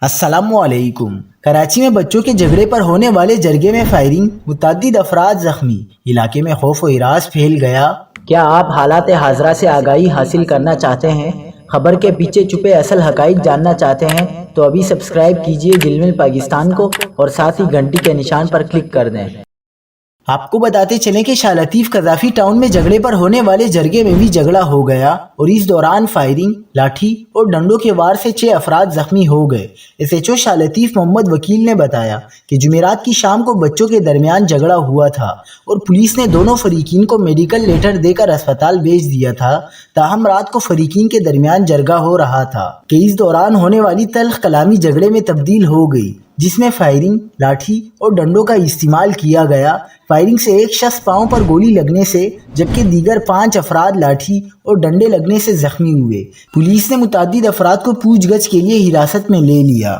السلام علیکم۔ کراچی میں بچوں کے جھگڑے پر ہونے والے جرگے میں فائرنگ، متعدد افراد زخمی، علاقے میں خوف و ہراس پھیل گیا۔ کیا آپ حالات حاضرہ سے آگاہی حاصل کرنا چاہتے ہیں؟ خبر کے پیچھے چھپے اصل حقائق جاننا چاہتے ہیں تو ابھی سبسکرائب کیجئے جل مل پاکستان کو اور ساتھ ہی گھنٹی کے نشان پر کلک کر دیں۔ آپ کو بتاتے چلیں کہ شاہ لطیف قذافی ٹاؤن میں جھگڑے پر ہونے والے جرگے میں بھی جھگڑا ہو گیا اور اس دوران فائرنگ، لاٹھی اور ڈنڈوں کے وار سے 6 افراد زخمی ہو گئے۔ ایس ایچ او شاہ لطیف محمد وکیل نے بتایا کہ جمعرات کی شام کو بچوں کے درمیان جھگڑا ہوا تھا اور پولیس نے دونوں فریقین کو میڈیکل لیٹر دے کر اسپتال بھیج دیا تھا، تاہم رات کو فریقین کے درمیان جرگہ ہو رہا تھا کہ اس دوران ہونے والی تلخ کلامی جھگڑے میں تبدیل ہو گئی، جس میں فائرنگ، لاٹھی اور ڈنڈوں کا استعمال کیا گیا۔ فائرنگ سے ایک شخص پاؤں پر گولی لگنے سے جبکہ دیگر 5 افراد لاٹھی اور ڈنڈے لگنے سے زخمی ہوئے۔ پولیس نے متعدد افراد کو پوچھ گچھ کے لیے حراست میں لے لیا۔